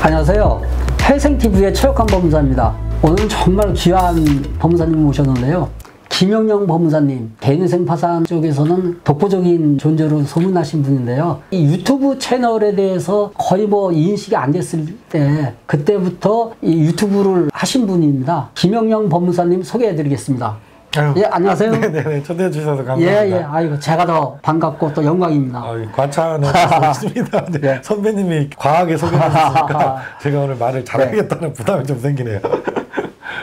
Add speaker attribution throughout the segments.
Speaker 1: 안녕하세요. 회생TV의 최혁환 법무사입니다. 오늘 정말 귀한 법무사님 모셨는데요. 김영영 법무사님, 개인회생 파산 쪽에서는 독보적인 존재로 소문나신 분인데요. 이 유튜브 채널에 대해서 거의 뭐 인식이 안 됐을 때 그때부터 이 유튜브를 하신 분입니다. 김영영 법무사님 소개해드리겠습니다.
Speaker 2: 아유,
Speaker 1: 예, 안녕하세요.
Speaker 2: 네네, 초대해 주셔서 감사합니다.
Speaker 1: 예. 아이고, 제가 더 반갑고 또 영광입니다.
Speaker 2: 과찬은 있습니다.
Speaker 1: 네.
Speaker 2: 선배님이 과하게 소개해 주셨으니까 제가 오늘 말을 잘하겠다는 부담이 좀 생기네요.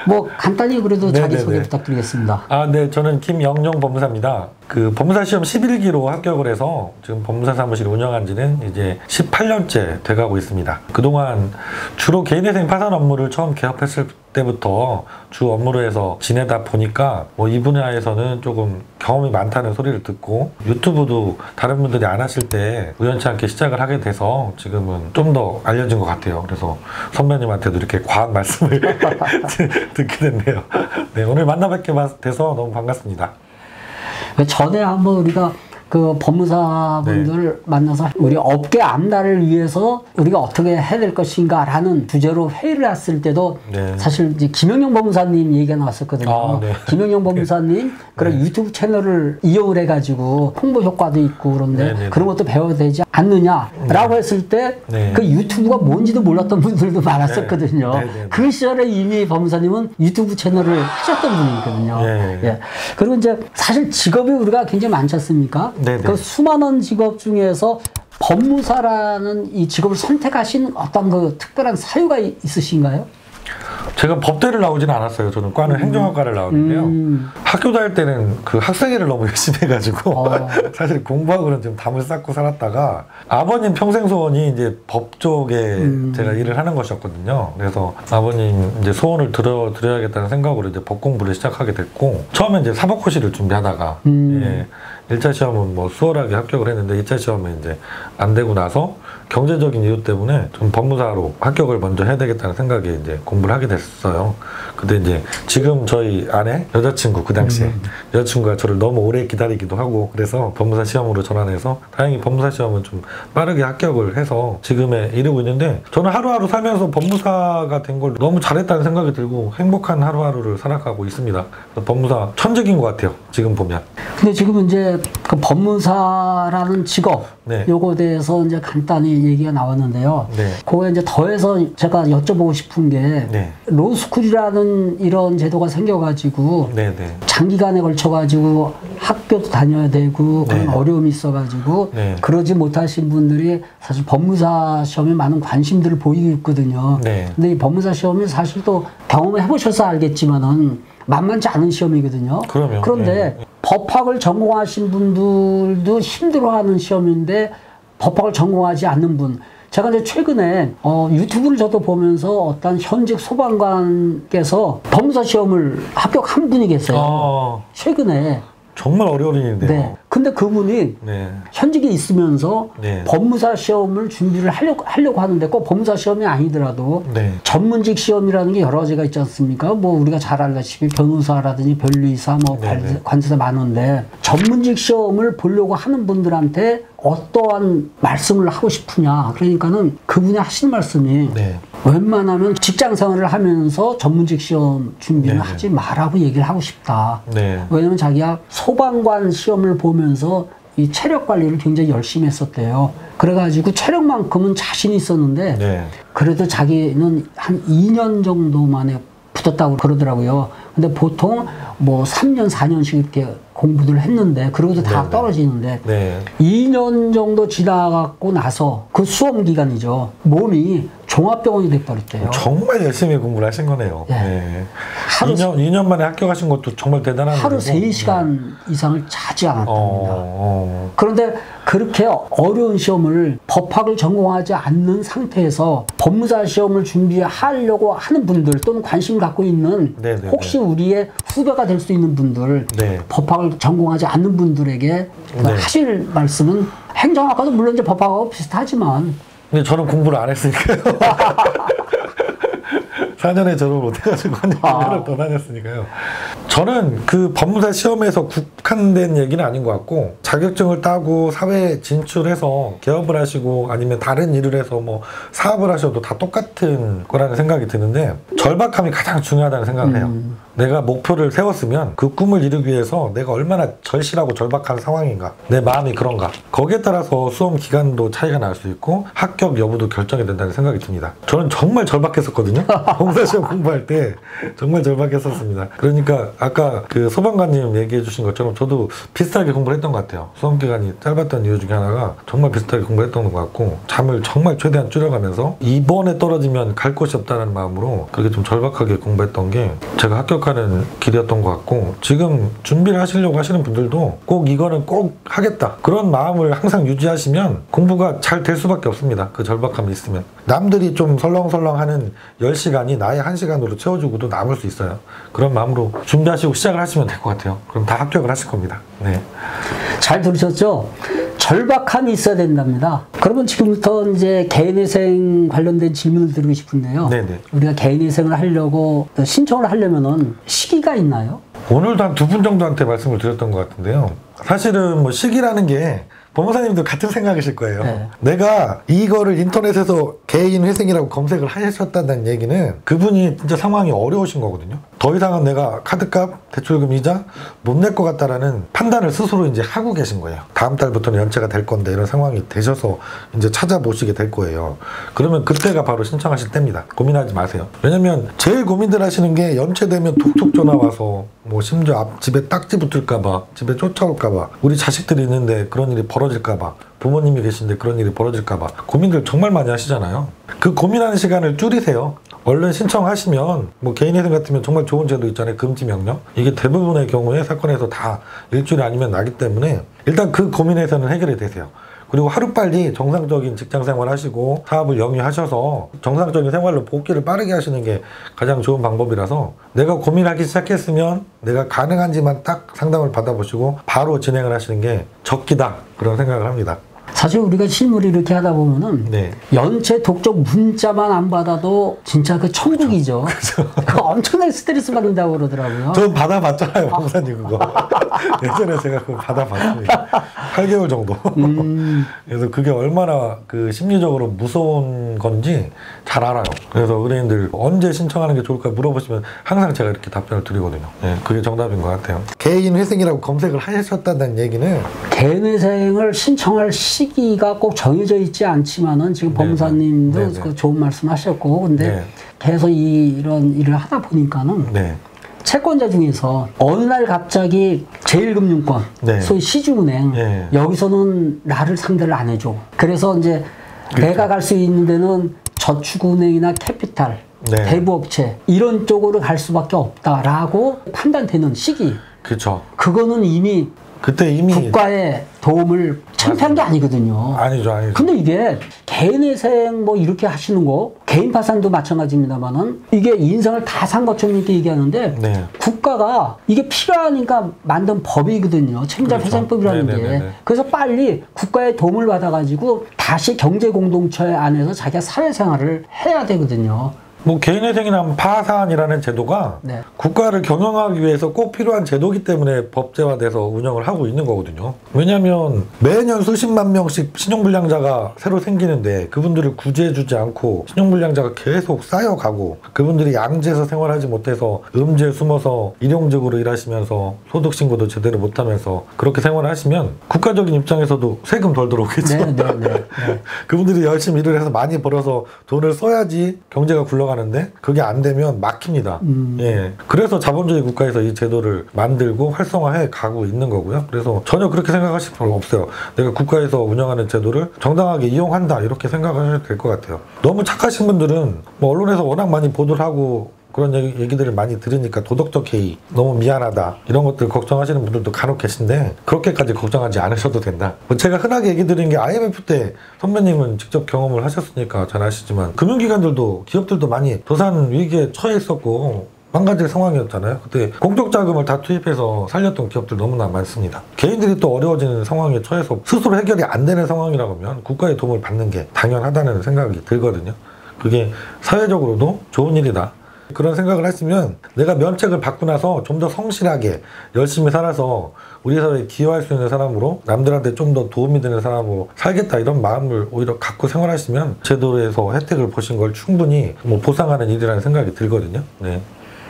Speaker 1: 뭐 간단히 그래도 자기소개 부탁드리겠습니다.
Speaker 2: 네, 저는 김영영 법무사입니다. 그 법무사 시험 11기로 합격을 해서 지금 법무사 사무실 운영한 지는 이제 18년째 돼가고 있습니다. 그동안 주로 개인회생 파산 업무를 처음 개업했을 때부터 주 업무로 해서 지내다 보니까 뭐 이 분야에서는 조금 경험이 많다는 소리를 듣고 유튜브도 다른 분들이 안 하실 때 우연치 않게 시작을 하게 돼서 지금은 좀 더 알려진 것 같아요. 그래서 선배님한테도 이렇게 과한 말씀을 듣게 됐네요. 네, 오늘 만나뵙게 돼서 너무 반갑습니다.
Speaker 1: 전에 한번 우리가 그 법무사분들 만나서 우리 업계 앞날을 위해서 우리가 어떻게 해야 될 것인가 라는 주제로 회의를 했을 때도 사실 이제 김영영 법무사님 얘기가 나왔었거든요. 김영영 법무사님 그런 유튜브 채널을 이용을 해가지고 홍보 효과도 있고 그런데 그런 것도 배워야 되지 않느냐라고 했을 때 그 유튜브가 뭔지도 몰랐던 분들도 많았었거든요. 그 시절에 이미 법무사님은 유튜브 채널을 하셨던 분이거든요. 그리고 이제 사실 직업이 우리가 굉장히 많지 않습니까? 그 수많은 직업 중에서 법무사라는 이 직업을 선택하신 어떤 그 특별한 사유가 있으신가요?
Speaker 2: 제가 법대를 나오지는 않았어요. 저는 과는 행정학과를 나왔는데요. 학교 다닐 때는 그 학생회를 너무 열심히 해가지고 사실 공부하고는 좀 담을 쌓고 살았다가 아버님 평생 소원이 이제 법 쪽에 제가 일을 하는 것이었거든요. 그래서 아버님 이제 소원을 들어야겠다는 생각으로 이제 법 공부를 시작하게 됐고 처음에 이제 사법고시를 준비하다가 1차 시험은 뭐 수월하게 합격을 했는데 2차 시험에 이제 안 되고 나서 경제적인 이유 때문에 좀 법무사로 합격을 먼저 해야 되겠다는 생각에 이제 공부를 하게 됐어요. 근데 이제 지금 저희 아내 여자친구 그 당시에 여자친구가 저를 너무 오래 기다리기도 하고 그래서 법무사 시험으로 전환해서 다행히 법무사 시험은 좀 빠르게 합격을 해서 지금에 이르고 있는데 저는 하루하루 살면서 법무사가 된 걸 너무 잘했다는 생각이 들고 행복한 하루하루를 살아가고 있습니다. 법무사 천직인 것 같아요. 지금 보면.
Speaker 1: 근데 지금 이제 그 법무사라는 직업 요거에 대해서 이제 간단히 얘기가 나왔는데요. 그거에 이제 더해서 제가 여쭤보고 싶은 게 로스쿨이라는 이런 제도가 생겨가지고 장기간에 걸쳐가지고 학교도 다녀야 되고 그런 어려움이 있어가지고 그러지 못하신 분들이 사실 법무사 시험에 많은 관심들을 보이고 있거든요. 근데 이 법무사 시험이 사실 또 경험을 해보셔서 알겠지만은 만만치 않은 시험이거든요. 그런데 법학을 전공하신 분들도 힘들어하는 시험인데 법학을 전공하지 않는 분 제가 이제 최근에 유튜브를 저도 보면서 어떤 현직 소방관께서 법무사 시험을 합격한 분이 계세요. 최근에
Speaker 2: 정말 어려운 일인데요.
Speaker 1: 근데 그분이 현직에 있으면서 법무사 시험을 준비를 하려고 하는데 꼭 법무사 시험이 아니더라도 전문직 시험이라는 게 여러 가지가 있지 않습니까? 뭐 우리가 잘 알다시피 변호사라든지 변리사, 뭐 관세사 많은데 전문직 시험을 보려고 하는 분들한테 어떠한 말씀을 하고 싶으냐. 그러니까는 그분이 하시는 말씀이 웬만하면 직장 생활을 하면서 전문직 시험 준비는 하지 마라고 얘기를 하고 싶다. 왜냐면 자기가 소방관 시험을 보면서 이 체력 관리를 굉장히 열심히 했었대요. 그래가지고 체력만큼은 자신이 있었는데 그래도 자기는 한 2년 정도 만에 붙었다고 그러더라고요. 근데 보통 뭐 3년, 4년씩 이렇게 공부를 했는데 그러고도 다 떨어지는데 2년 정도 지나고 나서 그 수험 기간이죠. 몸이 종합병원이 돼버렸대요.
Speaker 2: 정말 열심히 공부를 하신 거네요. 2년 만에 합격하신 것도 정말 대단한
Speaker 1: 하루 3시간 이상을 자지 않았답니다. 그런데 그렇게 어려운 시험을 법학을 전공하지 않는 상태에서 법무사 시험을 준비하려고 하는 분들 또는 관심 갖고 있는 혹시 우리의 후배가 될 수 있는 분들 법학을 전공하지 않는 분들에게 하실 말씀은 행정학과도 물론 이제 법학하고 비슷하지만
Speaker 2: 근데 저는 공부를 안 했으니까요. 4년에 졸업을 못해가지고 한 1년을 더 다녔으니까요. 저는 그 법무사 시험에서 국한된 얘기는 아닌 것 같고, 자격증을 따고 사회에 진출해서 개업을 하시고 아니면 다른 일을 해서 뭐 사업을 하셔도 다 똑같은 거라는 생각이 드는데, 절박함이 가장 중요하다는 생각을 해요. 내가 목표를 세웠으면 그 꿈을 이루기 위해서 내가 얼마나 절실하고 절박한 상황인가, 내 마음이 그런가, 거기에 따라서 수험 기간도 차이가 날 수 있고 합격 여부도 결정이 된다는 생각이 듭니다. 저는 정말 절박했었거든요. 법무사시험 공부할 때 정말 절박했었습니다. 그러니까 아까 그 소방관님 얘기해 주신 것처럼 저도 비슷하게 공부를 했던 것 같아요. 수험 기간이 짧았던 이유 중에 하나가 정말 비슷하게 공부했던 것 같고, 잠을 정말 최대한 줄여가면서 이번에 떨어지면 갈 곳이 없다는 마음으로 그렇게 좀 절박하게 공부했던 게 제가 합격하는 길이었던 것 같고, 지금 준비를 하시려고 하시는 분들도 꼭 이거는 꼭 하겠다, 그런 마음을 항상 유지하시면 공부가 잘 될 수밖에 없습니다. 그 절박함이 있으면. 남들이 좀 설렁설렁하는 10시간이 나의 1시간으로 채워주고도 남을 수 있어요. 그런 마음으로 준비하시고 시작을 하시면 될 것 같아요. 그럼 다 합격을 하실 겁니다. 네.
Speaker 1: 잘 들으셨죠? 절박함이 있어야 된답니다. 그러면 지금부터 이제 개인회생 관련된 질문을 드리고 싶은데요.
Speaker 2: 네네.
Speaker 1: 우리가 개인회생을 하려고 신청을 하려면은 시기가 있나요?
Speaker 2: 오늘도 한 2분 정도한테 말씀을 드렸던 것 같은데요. 사실은 뭐 시기라는 게 법무사님도 같은 생각이실 거예요. 네. 내가 이거를 인터넷에서 개인 회생이라고 검색을 하셨다는 얘기는 그분이 진짜 상황이 어려우신 거거든요. 더 이상은 내가 카드값, 대출금 이자 못 낼 것 같다라는 판단을 스스로 이제 하고 계신 거예요. 다음 달부터는 연체가 될 건데 이런 상황이 되셔서 이제 찾아보시게 될 거예요. 그러면 그때가 바로 신청하실 때입니다. 고민하지 마세요. 왜냐면 제일 고민들 하시는 게 연체되면 톡톡 전화 와서 뭐 심지어 앞집에 딱지 붙을까봐, 집에 쫓아올까봐, 우리 자식들이 있는데 그런 일이 벌어질까봐, 부모님이 계신데 그런 일이 벌어질까봐 고민들 정말 많이 하시잖아요. 그 고민하는 시간을 줄이세요. 얼른 신청하시면, 뭐 개인회생 같으면 정말 좋은 제도 있잖아요. 금지명령. 이게 대부분의 경우에 사건에서 다 일주일 아니면 나기 때문에 일단 그 고민에서는 해결이 되세요. 그리고 하루빨리 정상적인 직장생활 하시고 사업을 영위하셔서 정상적인 생활로 복귀를 빠르게 하시는 게 가장 좋은 방법이라서, 내가 고민하기 시작했으면 내가 가능한지만 딱 상담을 받아보시고 바로 진행을 하시는 게 적기다, 그런 생각을 합니다.
Speaker 1: 사실 우리가 실무를 이렇게 하다 보면은
Speaker 2: 네.
Speaker 1: 연체 독촉 문자만 안 받아도 진짜 그 천국이죠. 그렇죠. 엄청나게 스트레스 받는다고 그러더라고요.
Speaker 2: 전 받아봤잖아요, 법사님 그거. 예전에 제가 그거 받아봤습니다. 8개월 정도. 그래서 그게 얼마나 그 심리적으로 무서운 건지 잘 알아요. 그래서 의뢰인들 언제 신청하는 게 좋을까 물어보시면 항상 제가 이렇게 답변을 드리거든요. 네, 그게 정답인 것 같아요. 개인 회생이라고 검색을 하셨다는 얘기는,
Speaker 1: 개인 회생을 신청할 시기가 꼭 정해져 있지 않지만은 지금 법무사님도 그 좋은 말씀 하셨고, 근데 계속 이런 일을 하다 보니까는 채권자 중에서 어느 날 갑자기 제1금융권, 소위 시중은행, 여기서는 나를 상대를 안 해줘. 그래서 이제 내가 갈 수 있는 데는 저축은행이나 캐피탈, 대부업체 이런 쪽으로 갈 수밖에 없다라고 판단되는 시기.
Speaker 2: 그렇죠.
Speaker 1: 그거는 이미
Speaker 2: 그때 이미
Speaker 1: 국가의 도움을 창피한 게 아니거든요.
Speaker 2: 아니죠.
Speaker 1: 근데 이게 개인회생 뭐 이렇게 하시는 거, 개인 파산도 마찬가지입니다만은 이게 인생을 다 산 것처럼 이렇게 얘기하는데 국가가 이게 필요하니까 만든 법이거든요. 채무자회생법이라는 게. 그래서 빨리 국가의 도움을 받아가지고 다시 경제 공동체 안에서 자기가 사회생활을 해야 되거든요.
Speaker 2: 뭐 개인회생이나 파산이라는 제도가 국가를 경영하기 위해서 꼭 필요한 제도이기 때문에 법제화돼서 운영을 하고 있는 거거든요. 왜냐하면 매년 수십만 명씩 신용불량자가 새로 생기는데 그분들을 구제해주지 않고 신용불량자가 계속 쌓여가고, 그분들이 양재에서 생활하지 못해서 음지에 숨어서 일용직으로 일하시면서 소득신고도 제대로 못하면서 그렇게 생활하시면 국가적인 입장에서도 세금 덜 들어오겠죠. 그분들이 열심히 일을 해서 많이 벌어서 돈을 써야지 경제가 굴러가 하는데 그게 안 되면 막힙니다. 그래서 자본주의 국가에서 이 제도를 만들고 활성화해 가고 있는 거고요. 그래서 전혀 그렇게 생각하실 필요 없어요. 내가 국가에서 운영하는 제도를 정당하게 이용한다, 이렇게 생각하셔도 될 것 같아요. 너무 착하신 분들은 뭐 언론에서 워낙 많이 보도를 하고 그런 얘기들을 많이 들으니까 도덕적 해이, 너무 미안하다, 이런 것들 걱정하시는 분들도 간혹 계신데 그렇게까지 걱정하지 않으셔도 된다. 제가 흔하게 얘기 드린 게 IMF 때 선배님은 직접 경험을 하셨으니까 잘 아시지만 금융기관들도 기업들도 많이 도산 위기에 처해 있었고 망가질 상황이었잖아요. 그때 공적 자금을 다 투입해서 살렸던 기업들 너무나 많습니다. 개인들이 또 어려워지는 상황에 처해서 스스로 해결이 안 되는 상황이라고 하면 국가의 도움을 받는 게 당연하다는 생각이 들거든요. 그게 사회적으로도 좋은 일이다. 그런 생각을 했으면 내가 면책을 받고 나서 좀 더 성실하게 열심히 살아서 우리 사회에 기여할 수 있는 사람으로 남들한테 좀 더 도움이 되는 사람으로 살겠다 이런 마음을 오히려 갖고 생활하시면 제도에서 혜택을 보신 걸 충분히 뭐 보상하는 일이라는 생각이 들거든요. 네.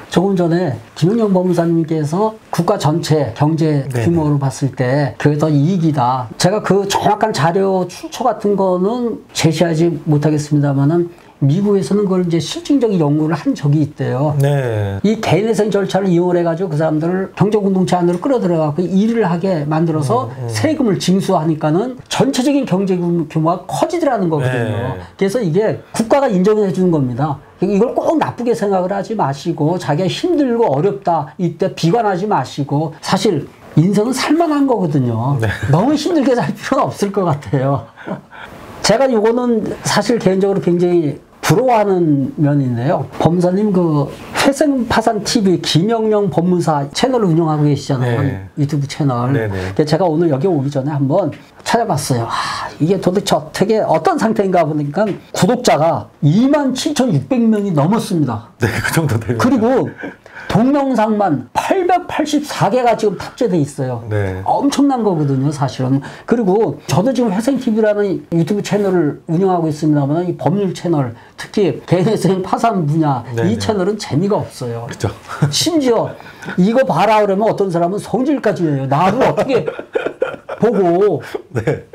Speaker 1: 조금 전에 김영영 법무사님께서 국가 전체 경제 규모로 봤을 때 그게 더 이익이다. 제가 그 정확한 자료 출처 같은 거는 제시하지 못하겠습니다만은 미국에서는 그걸 이제 실증적인 연구를 한 적이 있대요.
Speaker 2: 네.
Speaker 1: 이 개인회생 절차를 이용해가지고 그 사람들을 경제공동체 안으로 끌어들여갖고 일을 하게 만들어서 세금을 징수하니까는 전체적인 경제 규모가 커지더라는 거거든요.
Speaker 2: 네.
Speaker 1: 그래서 이게 국가가 인정해 주는 겁니다. 이걸 꼭 나쁘게 생각을 하지 마시고 자기가 힘들고 어렵다 이때 비관하지 마시고 사실 인생은 살만한 거거든요.
Speaker 2: 네.
Speaker 1: 너무 힘들게 살 필요는 없을 것 같아요. 제가 이거는 사실 개인적으로 굉장히 부러워하는 면인데요. 법무사님 그 회생파산TV 김영영 법무사 채널을 운영하고 계시잖아요.
Speaker 2: 네.
Speaker 1: 유튜브 채널.
Speaker 2: 네네.
Speaker 1: 제가 오늘 여기 오기 전에 한번 찾아봤어요. 이게 도대체 어떻게 어떤 상태인가 보니까 구독자가 27,600명이 넘었습니다.
Speaker 2: 네, 그 정도 되요.
Speaker 1: 그리고 동영상만 884개가 지금 탑재돼 있어요.
Speaker 2: 네.
Speaker 1: 엄청난 거거든요, 사실은. 그리고 저도 지금 회생TV라는 유튜브 채널을 운영하고 있습니다만 이 법률 채널, 특히 개인회생 파산 분야
Speaker 2: 네네.
Speaker 1: 이 채널은 재미가 없어요.
Speaker 2: 그렇죠.
Speaker 1: 심지어 이거 봐라 그러면 어떤 사람은 성질까지 해요. 나를 어떻게 보고.
Speaker 2: 네.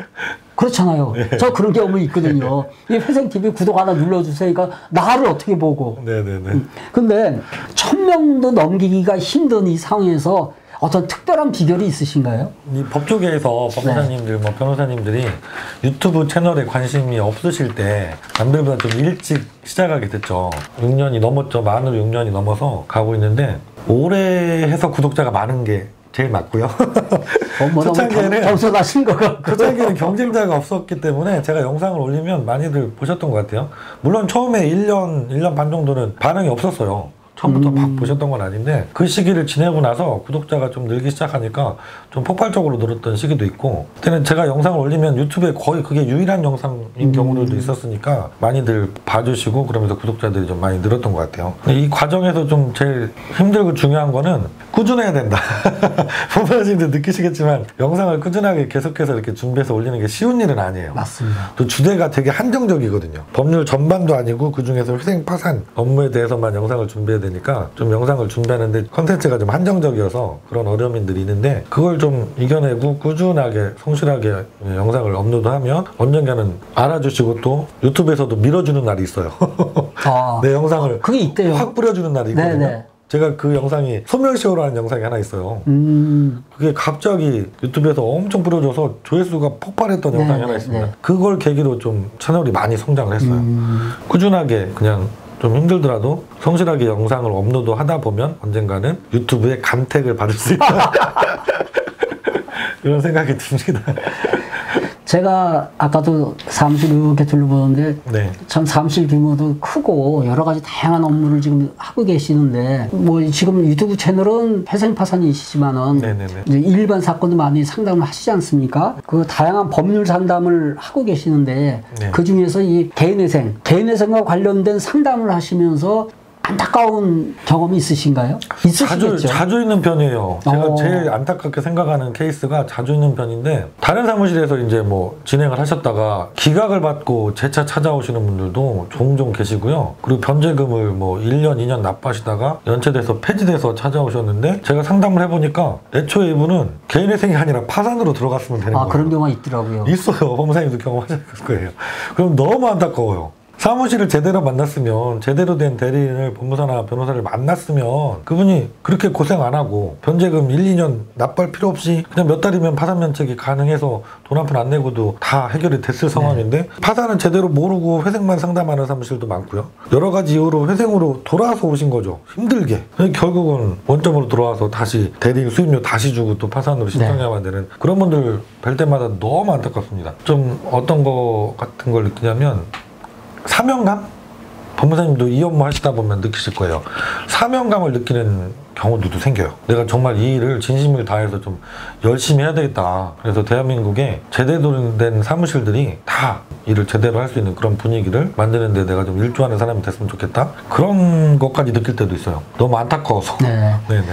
Speaker 1: 그렇잖아요.
Speaker 2: 네.
Speaker 1: 저 그런 경험이 있거든요. 이 회생TV 구독 하나 눌러주세요. 그러니까 나를 어떻게 보고.
Speaker 2: 네네네.
Speaker 1: 근데 1,000명도 넘기기가 힘든 이 상황에서 어떤 특별한 비결이 있으신가요?
Speaker 2: 이 법조계에서 법무사님들, 뭐 변호사님들이 유튜브 채널에 관심이 없으실 때 남들보다 좀 일찍 시작하게 됐죠. 6년이 넘었죠. 만으로 6년이 넘어서 가고 있는데 오래 해서 구독자가 많은 게 제일 맞고요.
Speaker 1: 초창기에는 겸손하신 것 같고.
Speaker 2: 초창기에는 경쟁자가 없었기 때문에 제가 영상을 올리면 많이들 보셨던 것 같아요. 물론 처음에 1년 반 정도는 반응이 없었어요. 처음부터 막 보셨던 건 아닌데 그 시기를 지내고 나서 구독자가 좀 늘기 시작하니까 좀 폭발적으로 늘었던 시기도 있고 그때는 제가 영상을 올리면 유튜브에 거의 그게 유일한 영상인 경우들도 있었으니까 많이들 봐주시고 그러면서 구독자들이 좀 많이 늘었던 것 같아요. 이 과정에서 좀 제일 힘들고 중요한 거는 꾸준해야 된다. 법무사님들 느끼시겠지만 영상을 꾸준하게 계속해서 이렇게 준비해서 올리는 게 쉬운 일은 아니에요.
Speaker 1: 맞습니다.
Speaker 2: 또 주제가 되게 한정적이거든요. 법률 전반도 아니고 그중에서 회생파산 업무에 대해서만 영상을 준비해야 되니까 좀 영상을 준비하는데 컨텐츠가 좀 한정적이어서 그런 어려움들이 있는데 그걸 좀 이겨내고 꾸준하게 성실하게 영상을 업로드하면 언젠가는 알아주시고 또 유튜브에서도 밀어주는 날이 있어요. 내 영상을
Speaker 1: 그게 있대요.
Speaker 2: 확 뿌려주는 날이 있거든요.
Speaker 1: 네네.
Speaker 2: 제가 그 영상이 소멸시효라는 영상이 하나 있어요. 그게 갑자기 유튜브에서 엄청 뿌려줘서 조회수가 폭발했던 영상이 하나 있습니다. 그걸 계기로 좀 채널이 많이 성장을 했어요. 꾸준하게 그냥 좀 힘들더라도 성실하게 영상을 업로드 하다 보면 언젠가는 유튜브에 감택을 받을 수 있다. 그런 생각이 듭니다.
Speaker 1: 제가 아까도 사무실 이렇게 둘러보는데
Speaker 2: 네.
Speaker 1: 참 사무실 규모도 크고 여러 가지 다양한 업무를 지금 하고 계시는데 뭐 지금 유튜브 채널은 회생파산이시지만은 이제 일반 사건도 많이 상담을 하시지 않습니까? 그 다양한 법률 상담을 하고 계시는데
Speaker 2: 네.
Speaker 1: 그 중에서 이 개인회생과 관련된 상담을 하시면서 안타까운 경험이 있으신가요? 있으시겠죠?
Speaker 2: 자주 있는 편이에요. 제가 제일 안타깝게 생각하는 케이스가 자주 있는 편인데 다른 사무실에서 이제 뭐 진행을 하셨다가 기각을 받고 재차 찾아오시는 분들도 종종 계시고요. 그리고 변제금을 뭐 1년, 2년 납부하시다가 연체돼서 폐지돼서 찾아오셨는데 제가 상담을 해보니까 애초에 이분은 개인회생이 아니라 파산으로 들어갔으면 되는 거예요. 그런
Speaker 1: 경우가 있더라고요.
Speaker 2: 있어요. 법무사님도 경험하셨을 거예요. 그럼 너무 안타까워요. 사무실을 제대로 만났으면 제대로 된 대리인을 법무사나 변호사를 만났으면 그분이 그렇게 고생 안 하고 변제금 1, 2년 납부할 필요 없이 그냥 몇 달이면 파산 면책이 가능해서 돈 한 푼 안 내고도 다 해결이 됐을 상황인데 파산은 제대로 모르고 회생만 상담하는 사무실도 많고요. 여러 가지 이유로 회생으로 돌아와서 오신 거죠. 힘들게. 결국은 원점으로 돌아와서 다시 대리인 수임료 다시 주고 또 파산으로 신청해야만 되는 그런 분들 뵐 때마다 너무 안타깝습니다. 좀 어떤 거 같은 걸 느끼냐면 사명감? 법무사님도 이 업무 하시다 보면 느끼실 거예요. 사명감을 느끼는 경우들도 생겨요. 내가 정말 이 일을 진심을 다해서 좀 열심히 해야 되겠다. 그래서 대한민국에 제대로 된 사무실들이 다 일을 제대로 할 수 있는 그런 분위기를 만드는데 내가 좀 일조하는 사람이 됐으면 좋겠다. 그런 것까지 느낄 때도 있어요. 너무 안타까워서.
Speaker 1: 네.
Speaker 2: 네네.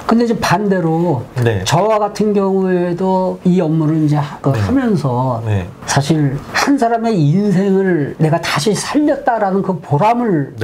Speaker 1: 근데 이제 반대로
Speaker 2: 네.
Speaker 1: 저와 같은 경우에도 이 업무를 이제 하면서
Speaker 2: 네.
Speaker 1: 사실 한 사람의 인생을 내가 다시 살렸다라는 그 보람을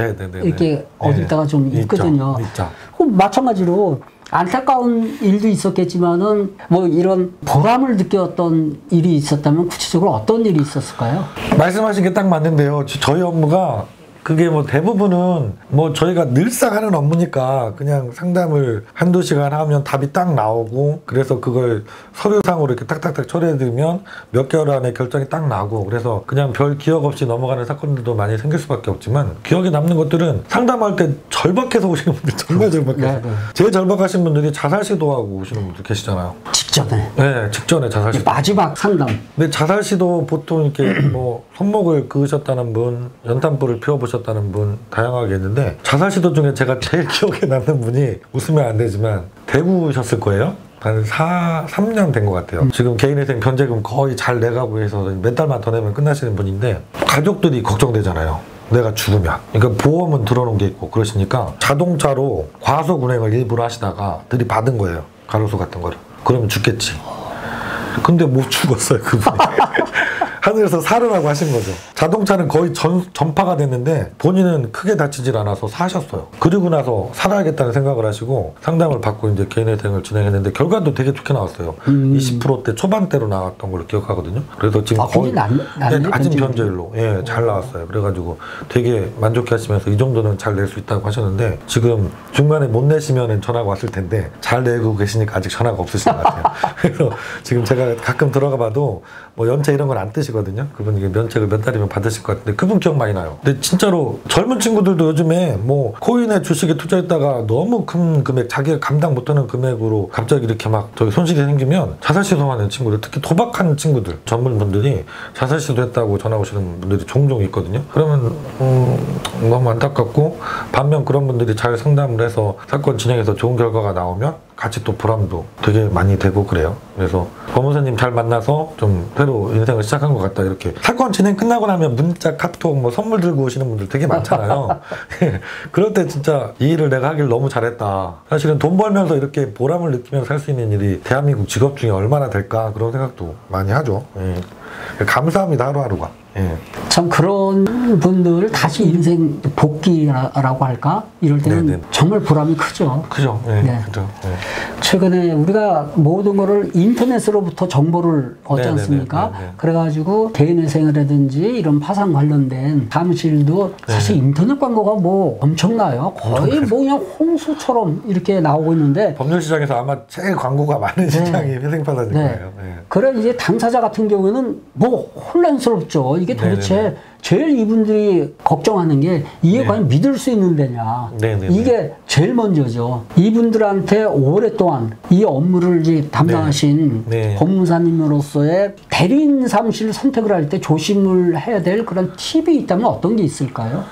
Speaker 1: 이렇게 얻을 때가 좀 있거든요.
Speaker 2: 있죠.
Speaker 1: 마찬가지로 안타까운 일도 있었겠지만은 뭐 이런 보람을 느꼈던 일이 있었다면 구체적으로 어떤 일이 있었을까요?
Speaker 2: 말씀하신 게 딱 맞는데요. 저희 업무가 그게 뭐 대부분은 뭐 저희가 늘상 하는 업무니까 그냥 상담을 한두 시간 하면 답이 딱 나오고 그래서 그걸 서류상으로 이렇게 딱딱딱 처리해드리면 몇 개월 안에 결정이 딱 나고 그래서 그냥 별 기억 없이 넘어가는 사건들도 많이 생길 수밖에 없지만 기억에 남는 것들은 상담할 때 절박해서 오시는 분들 정말 절박해서 제일 절박하신 분들이 자살 시도하고 오시는 분들 계시잖아요.
Speaker 1: 직전에.
Speaker 2: 네, 직전에 자살 시도.
Speaker 1: 마지막 상담.
Speaker 2: 근데 자살 시도 보통 이렇게 뭐 손목을 그으셨다는 분, 연탄불을 피워보셨다는 분 다양하게 있는데 자살 시도 중에 제가 제일 기억에 남는 분이 웃으면 안 되지만 대구셨을 거예요. 한 3년 된 것 같아요. 지금 개인회생 변제금 거의 잘 내가고 해서 몇 달만 더 내면 끝나시는 분인데 가족들이 걱정되잖아요. 내가 죽으면. 그러니까 보험은 들어놓은 게 있고 그러시니까 자동차로 과속 운행을 일부러 하시다가 들이받은 거예요. 가로수 같은 거를. 그러면 죽겠지. 근데 못 죽었어요, 그분이. 하늘에서 살으라고 하신 거죠. 자동차는 거의 전파가 됐는데 본인은 크게 다치질 않아서 사셨어요. 그리고 나서 살아야겠다는 생각을 하시고 상담을 받고 이제 개인회생을 진행했는데 결과도 되게 좋게 나왔어요. 20%대 초반대로 나왔던 걸로 기억하거든요. 그래서 지금 거의 낮은 변제율로 잘 나왔어요. 그래가지고 되게 만족해 하시면서 이 정도는 잘 낼 수 있다고 하셨는데 지금 중간에 못 내시면 전화가 왔을 텐데 잘 내고 계시니까 아직 전화가 없으신 것 같아요. 그래서 지금 제가 가끔 들어가 봐도 뭐 연체 이런 건 안 뜨시거든요. 그분 면책을 몇 달이면 받으실 것 같은데 그분 기억 많이 나요. 근데 진짜로 젊은 친구들도 요즘에 뭐 코인에 주식에 투자했다가 너무 큰 금액 자기가 감당 못하는 금액으로 갑자기 이렇게 막 저기 손실이 생기면 자살 시도하는 친구들, 특히 도박하는 친구들, 전문 분들이 자살 시도했다고 전화 오시는 분들이 종종 있거든요. 그러면 너무 안타깝고 반면 그런 분들이 잘 상담을 해서 사건 진행해서 좋은 결과가 나오면 같이 또 보람도 되게 많이 되고 그래요. 그래서 법무사님 잘 만나서 좀 새로 인생을 시작한 것 같다 이렇게. 사건 진행 끝나고 나면 문자, 카톡, 뭐 선물 들고 오시는 분들 되게 많잖아요. 그럴 때 진짜 이 일을 내가 하길 너무 잘했다. 사실은 돈 벌면서 이렇게 보람을 느끼면서 살 수 있는 일이 대한민국 직업 중에 얼마나 될까 그런 생각도 많이 하죠. 감사합니다, 하루하루가.
Speaker 1: 참 그런 분들 다시 인생 복귀라고 할까? 이럴 때는 정말 보람이 크죠.
Speaker 2: 그죠. 그죠.
Speaker 1: 최근에 우리가 모든 거를 인터넷으로부터 정보를 얻지 않습니까? 그래가지고 개인회생이라든지 이런 파산 관련된 사무실도 사실 인터넷 광고가 뭐 엄청나요. 거의 뭐 그냥 홍수처럼 이렇게 나오고 있는데
Speaker 2: 법률 시장에서 아마 제일 광고가 많은 시장이 회생파산일 거예요.
Speaker 1: 그래 이제 당사자 같은 경우에는 뭐 혼란스럽죠. 이게 도대체 제일 이분들이 걱정하는 게 이게 과연 믿을 수 있는 데냐. 이게 제일 먼저죠. 이분들한테 오랫동안 이 업무를 이제 담당하신 법무사님으로서의 대리인 사무실을 선택을 할 때 조심을 해야 될 그런 팁이 있다면 어떤 게 있을까요?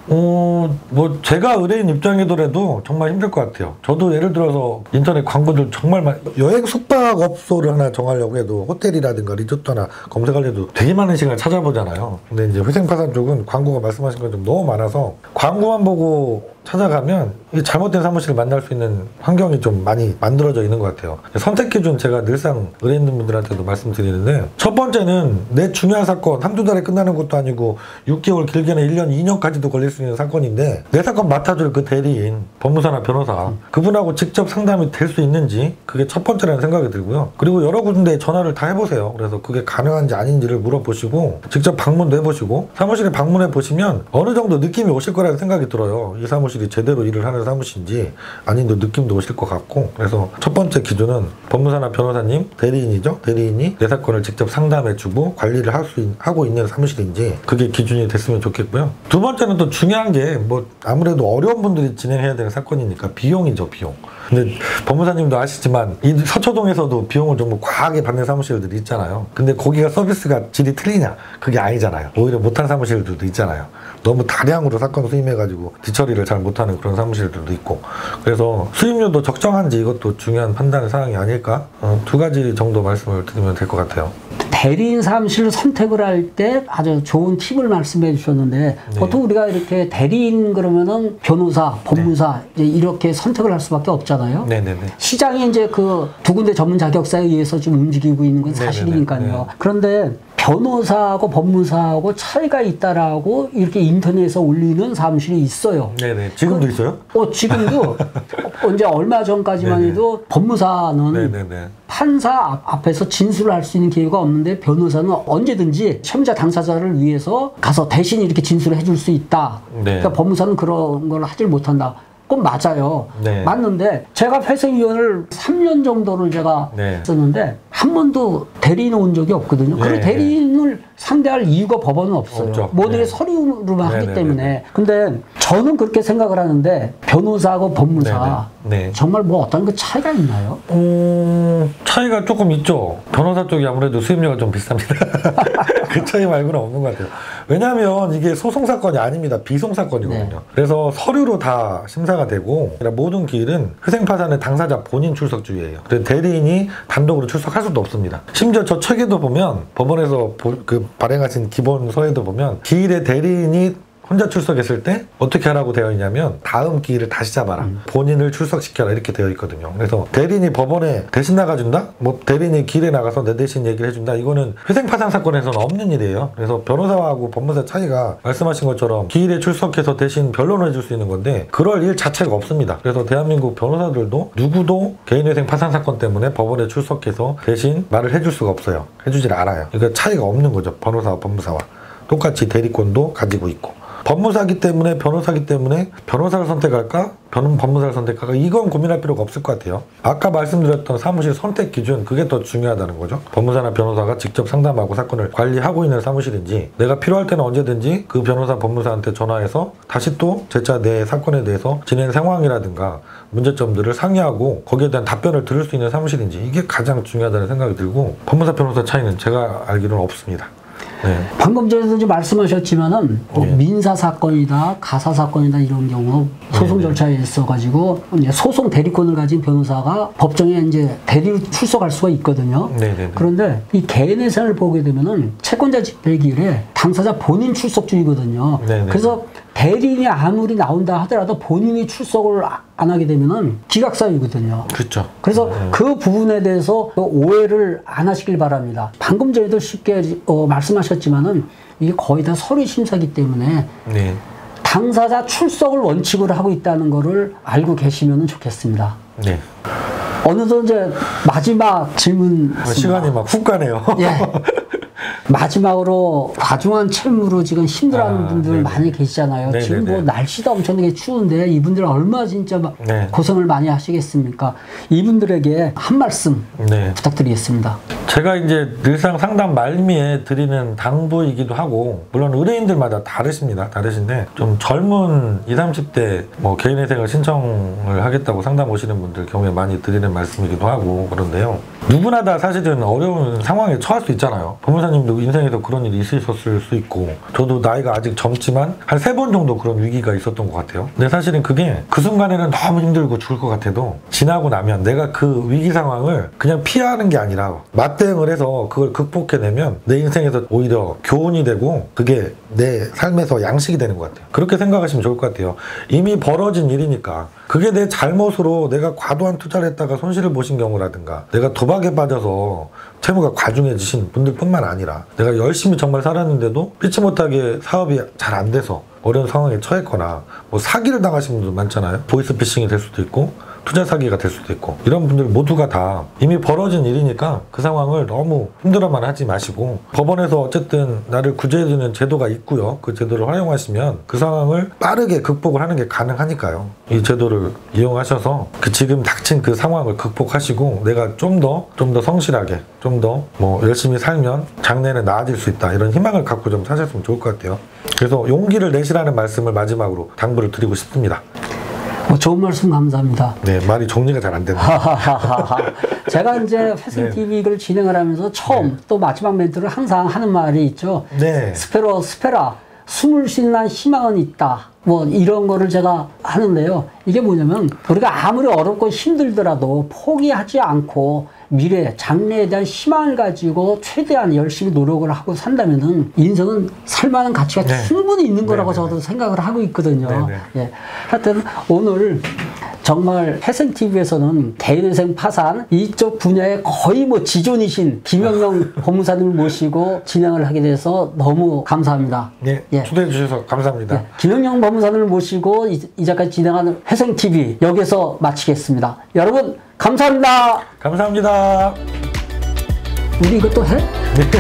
Speaker 2: 뭐 제가 의뢰인 입장이더라도 정말 힘들 것 같아요. 저도 예를 들어서 인터넷 광고들 정말 많이, 여행 숙박업소를 하나 정하려고 해도 호텔이라든가 리조트나 검색하려 해도 되게 많은 시간을 찾아보잖아요. 근데 이제 회생파산 쪽은 광고가 말씀하신 것처럼 너무 많아서 광고만 보고 찾아가면 이 잘못된 사무실을 만날 수 있는 환경이 좀 많이 만들어져 있는 것 같아요. 선택 기준 제가 늘상 의뢰인분들한테도 말씀드리는데 첫 번째는 내 중요한 사건 한두 달에 끝나는 것도 아니고 6개월 길게는 1년, 2년까지도 걸릴 수 있는 사건인데 내 사건 맡아줄 그 대리인, 법무사나 변호사 그분하고 직접 상담이 될 수 있는지 그게 첫 번째라는 생각이 들고요. 그리고 여러 군데 전화를 다 해보세요. 그래서 그게 가능한지 아닌지를 물어보시고 직접 방문도 해보시고 사무실에 방문해 보시면 어느 정도 느낌이 오실 거라는 생각이 들어요. 이 사무실이 제대로 일을 하는 사무실인지 아닌지 느낌도 오실 것 같고. 그래서 첫 번째 기준은 법무사나 변호사님, 대리인이죠. 대리인이 내 사건을 직접 상담해주고 관리를 하고 있는 사무실인지 그게 기준이 됐으면 좋겠고요. 두 번째는 또 중요한 게 뭐 아무래도 어려운 분들이 진행해야 되는 사건이니까 비용이죠. 비용. 근데 법무사님도 아시지만 이 서초동에서도 비용을 좀 과하게 받는 사무실들이 있잖아요. 근데 거기가 서비스가 질이 틀리냐? 그게 아니잖아요. 오히려 못한 사무실들도 있잖아요. 너무 다량으로 사건 수임해가지고 뒤처리를 잘 못하는 그런 사무실들도 있고, 그래서 수임료도 적정한지 이것도 중요한 판단 사항이 아닐까? 두 가지 정도 말씀을 드리면 될 것 같아요.
Speaker 1: 대리인 사무실을 선택을 할 때 아주 좋은 팁을 말씀해 주셨는데, 네. 보통 우리가 이렇게 대리인 그러면은 변호사, 법무사, 네. 이제 이렇게 선택을 할 수밖에 없잖아요. 네네네. 시장이 이제 그 두 군데 전문 자격사에 의해서 지금 움직이고 있는 건 사실이니까요. 네네네. 그런데 변호사하고 법무사하고 차이가 있다라고 이렇게 인터넷에 올리는 사무실이 있어요.
Speaker 2: 네네. 지금도 있어요?
Speaker 1: 지금도 이제 얼마 전까지만 해도 법무사는 네네네. 판사 앞에서 진술을 할 수 있는 기회가 없는데 변호사는 언제든지 시험자 당사자를 위해서 가서 대신 이렇게 진술을 해줄 수 있다. 네. 그러니까 법무사는 그런 걸 하질 못한다. 그건 맞아요. 네. 맞는데 제가 회생위원을 3년 정도를 제가 네. 썼는데 한 번도 대리인 온 적이 없거든요. 네. 그리고 대리인을 상대할 이유가 법원은 없어요. 없죠. 모든 게 네. 서류로만 하기 때문에. 근데 저는 그렇게 생각을 하는데 변호사하고 법무사 네. 정말 뭐 어떤 그 차이가 있나요?
Speaker 2: 차이가 조금 있죠. 변호사 쪽이 아무래도 수임료가 좀 비쌉니다. 그 차이 말고는 없는 것 같아요. 왜냐하면 이게 소송사건이 아닙니다. 비송사건이거든요. 네. 그래서 서류로 다 심사가 되고 모든 기일은 회생파산의 당사자 본인 출석주의예요. 대리인이 단독으로 출석할 수도 없습니다. 심지어 저 책에도 보면 법원에서 발행하신 기본서에도 보면 기일의 대리인이 혼자 출석했을 때 어떻게 하라고 되어 있냐면 다음 기일을 다시 잡아라. 본인을 출석시켜라 이렇게 되어 있거든요. 그래서 대리인이 법원에 대신 나가준다? 뭐 대리인이 기일에 나가서 내 대신 얘기를 해준다? 이거는 회생파산 사건에서는 없는 일이에요. 그래서 변호사하고 법무사 차이가 말씀하신 것처럼 기일에 출석해서 대신 변론을 해줄 수 있는 건데 그럴 일 자체가 없습니다. 그래서 대한민국 변호사들도 누구도 개인회생 파산 사건 때문에 법원에 출석해서 대신 말을 해줄 수가 없어요. 해주질 않아요. 그러니까 차이가 없는 거죠. 변호사와 법무사와. 똑같이 대리권도 가지고 있고. 법무사기 때문에 변호사기 때문에 변호사를 선택할까? 법무사를 선택할까? 이건 고민할 필요가 없을 것 같아요. 아까 말씀드렸던 사무실 선택 기준 그게 더 중요하다는 거죠. 법무사나 변호사가 직접 상담하고 사건을 관리하고 있는 사무실인지 내가 필요할 때는 언제든지 그 변호사 법무사한테 전화해서 다시 또 제차 내 사건에 대해서 진행 상황이라든가 문제점들을 상의하고 거기에 대한 답변을 들을 수 있는 사무실인지 이게 가장 중요하다는 생각이 들고 변호사 변호사 차이는 제가 알기로는 없습니다. 네.
Speaker 1: 방금 전에도 이제 말씀하셨지만은 네. 민사 사건이다, 가사 사건이다 이런 경우 소송 절차에 있어가지고 이제 소송 대리권을 가진 변호사가 법정에 이제 대리로 출석할 수가 있거든요. 네네네. 그런데 이 개인회생을 보게 되면은 채권자 집행기일에 당사자 본인 출석주의거든요. 네네. 그래서 대리인이 아무리 나온다 하더라도 본인이 출석을 안 하게 되면은 기각사유거든요.
Speaker 2: 그렇죠.
Speaker 1: 그래서 그 부분에 대해서 오해를 안 하시길 바랍니다. 방금 전에도 쉽게 말씀하셨지만은 이게 거의 다 서류 심사기 때문에 네. 당사자 출석을 원칙으로 하고 있다는 거를 알고 계시면 좋겠습니다. 네. 어느덧 이제 마지막 질문.
Speaker 2: 시간이 막 훅 가네요. 예.
Speaker 1: 마지막으로 과중한 채무로 지금 힘들어하는 분들 네네. 많이 계시잖아요. 네네네. 지금 뭐 날씨도 엄청나게 추운데 이분들 얼마나 진짜 네. 고생을 많이 하시겠습니까? 이분들에게 한 말씀 네. 부탁드리겠습니다.
Speaker 2: 제가 이제 늘상 상담 말미에 드리는 당부이기도 하고 물론 의뢰인들마다 다르신데 좀 젊은 20, 30대 뭐 개인회생을 신청을 하겠다고 상담 오시는 분들 경우에 많이 드리는 말씀이기도 하고 그런데요. 누구나 다 사실은 어려운 상황에 처할 수 있잖아요. 법무사님도 인생에서 그런 일이 있으셨을 수 있고 저도 나이가 아직 젊지만 한 3번 정도 그런 위기가 있었던 것 같아요. 근데 사실은 그게 그 순간에는 너무 힘들고 죽을 것 같아도 지나고 나면 내가 그 위기 상황을 그냥 피하는 게 아니라 맞대응을 해서 그걸 극복해내면 내 인생에서 오히려 교훈이 되고 그게 내 삶에서 양식이 되는 것 같아요. 그렇게 생각하시면 좋을 것 같아요. 이미 벌어진 일이니까 그게 내 잘못으로 내가 과도한 투자를 했다가 손실을 보신 경우라든가 내가 도박에 빠져서 채무가 과중해지신 분들뿐만 아니라 내가 열심히 정말 살았는데도 피치 못하게 사업이 잘 안 돼서 어려운 상황에 처했거나 뭐 사기를 당하신 분들 많잖아요. 보이스피싱이 될 수도 있고 투자 사기가 될 수도 있고 이런 분들 모두가 다 이미 벌어진 일이니까 그 상황을 너무 힘들어만 하지 마시고 법원에서 어쨌든 나를 구제해주는 제도가 있고요. 그 제도를 활용하시면 그 상황을 빠르게 극복을 하는 게 가능하니까요. 이 제도를 이용하셔서 그 지금 닥친 그 상황을 극복하시고 내가 좀 더 성실하게 좀 더 뭐 열심히 살면 장래에는 나아질 수 있다 이런 희망을 갖고 좀 사셨으면 좋을 것 같아요. 그래서 용기를 내시라는 말씀을 마지막으로 당부를 드리고 싶습니다.
Speaker 1: 좋은 말씀 감사합니다.
Speaker 2: 네, 말이 정리가 잘 안 되네요.
Speaker 1: 제가 이제 회생TV를 진행을 하면서 처음 또 마지막 멘트를 항상 하는 말이 있죠. 스페라, 숨을 쉰 희망은 있다. 뭐 이런 거를 제가 하는데요. 이게 뭐냐면 우리가 아무리 어렵고 힘들더라도 포기하지 않고 미래, 장래에 대한 희망을 가지고 최대한 열심히 노력을 하고 산다면은 인생은 살만한 가치가 충분히 있는 거라고 저도 생각을 하고 있거든요. 예. 하여튼 오늘 정말 회생TV에서는 개인회생 파산 이쪽 분야에 거의 뭐 지존이신 김영영 법무사님을 모시고 진행을 하게 돼서 너무 감사합니다.
Speaker 2: 예, 초대해 주셔서 감사합니다.
Speaker 1: 예, 김영영 법무사님을 모시고 이제까지 진행하는 회생TV 여기서 마치겠습니다. 여러분 감사합니다.
Speaker 2: 감사합니다.
Speaker 1: 우리 이것도 해? 네.